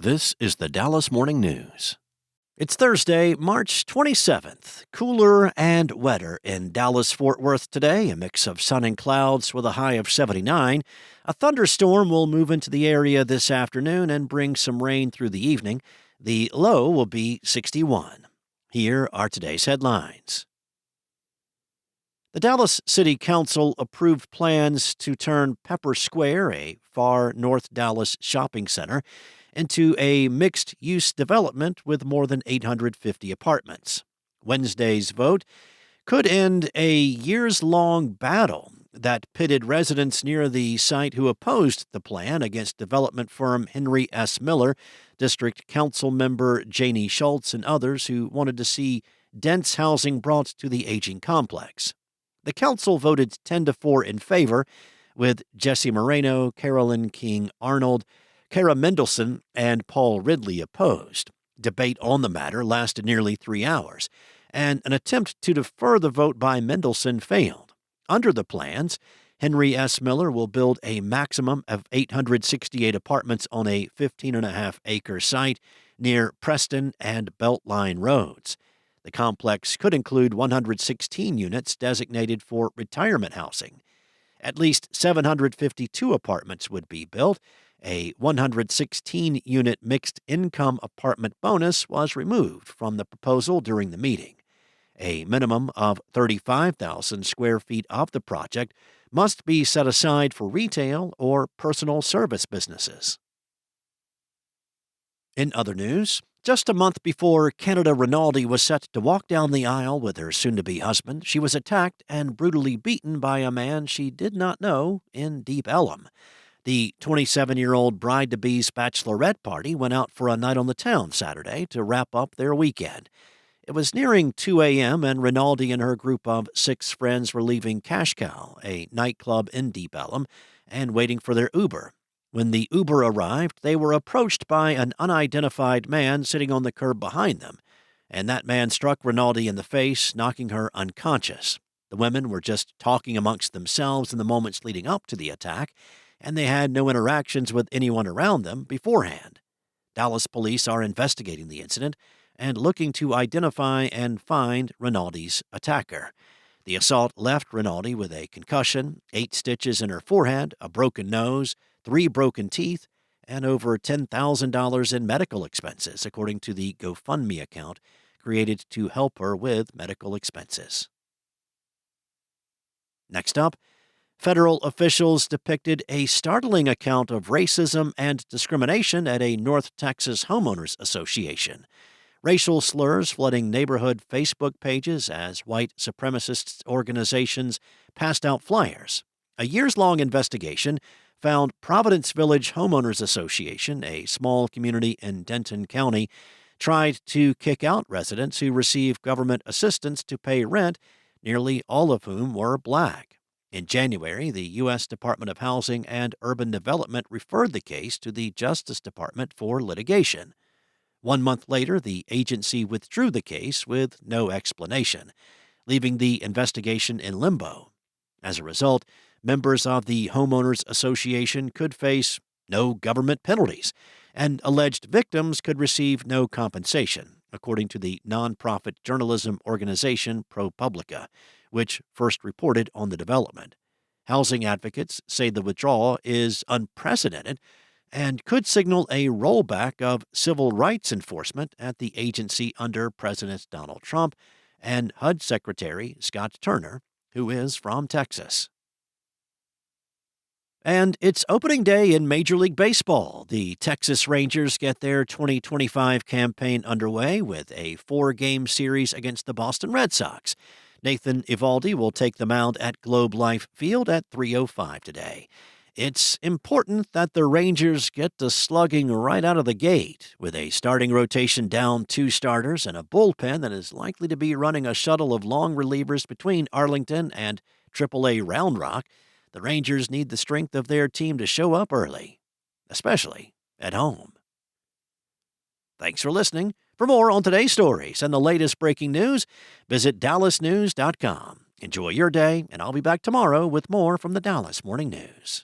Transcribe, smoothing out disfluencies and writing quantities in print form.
This is the Dallas Morning News. It's Thursday, March 27th. Cooler and wetter in Dallas-Fort Worth today, a mix of sun and clouds with a high of 79. A thunderstorm will move into the area this afternoon and bring some rain through the evening. The low will be 61. Here are today's headlines. The Dallas City Council approved plans to turn Pepper Square, a far North Dallas shopping center, into a mixed-use development with more than 850 apartments. Wednesday's vote could end a years-long battle that pitted residents near the site who opposed the plan against development firm Henry S. Miller, District Council member Janie Schultz, and others who wanted to see dense housing brought to the aging complex. The council voted 10-4 in favor, with Jesse Moreno, Carolyn King Arnold, Kara Mendelson, and Paul Ridley opposed. Debate on the matter lasted nearly 3 hours, and an attempt to defer the vote by Mendelson failed. Under the plans, Henry S. Miller will build a maximum of 868 apartments on a 15.5-acre site near Preston and Beltline roads. The complex could include 116 units designated for retirement housing. At least 752 apartments would be built. A 116-unit mixed-income apartment bonus was removed from the proposal during the meeting. A minimum of 35,000 square feet of the project must be set aside for retail or personal service businesses. In other news, just a month before Canada Rinaldi was set to walk down the aisle with her soon-to-be husband, she was attacked and brutally beaten by a man she did not know in Deep Ellum. The 27-year-old bride-to-be's bachelorette party went out for a night on the town Saturday to wrap up their weekend. It was nearing 2 a.m., and Rinaldi and her group of 6 friends were leaving Cash Cow, a nightclub in Deep Ellum, and waiting for their Uber. When the Uber arrived, they were approached by an unidentified man sitting on the curb behind them, and that man struck Rinaldi in the face, knocking her unconscious. The women were just talking amongst themselves in the moments leading up to the attack, and they had no interactions with anyone around them beforehand. Dallas police are investigating the incident and looking to identify and find Rinaldi's attacker. The assault left Rinaldi with a concussion, 8 stitches in her forehead, a broken nose, 3 broken teeth, and over $10,000 in medical expenses, according to the GoFundMe account created to help her with medical expenses. Next up, federal officials depicted a startling account of racism and discrimination at a North Texas homeowners association. Racial slurs flooding neighborhood Facebook pages as white supremacist organizations passed out flyers. A years-long investigation found Providence Village Homeowners Association, a small community in Denton County, tried to kick out residents who received government assistance to pay rent, nearly all of whom were black. In January, the U.S. Department of Housing and Urban Development referred the case to the Justice Department for litigation. 1 month later, the agency withdrew the case with no explanation, leaving the investigation in limbo. As a result, members of the Homeowners Association could face no government penalties, and alleged victims could receive no compensation, according to the nonprofit journalism organization ProPublica, which first reported on the development. Housing advocates say the withdrawal is unprecedented and could signal a rollback of civil rights enforcement at the agency under President Donald Trump and HUD Secretary Scott Turner, who is from Texas. And it's opening day in Major League Baseball. The Texas Rangers get their 2025 campaign underway with a 4-game series against the Boston Red Sox. Nathan Eovaldi will take the mound at Globe Life Field at 3:05 today. It's important that the Rangers get to slugging right out of the gate, with a starting rotation down 2 starters and a bullpen that is likely to be running a shuttle of long relievers between Arlington and AAA Round Rock. The Rangers need the strength of their team to show up early, especially at home. Thanks for listening. For more on today's stories and the latest breaking news, visit dallasnews.com. Enjoy your day, and I'll be back tomorrow with more from the Dallas Morning News.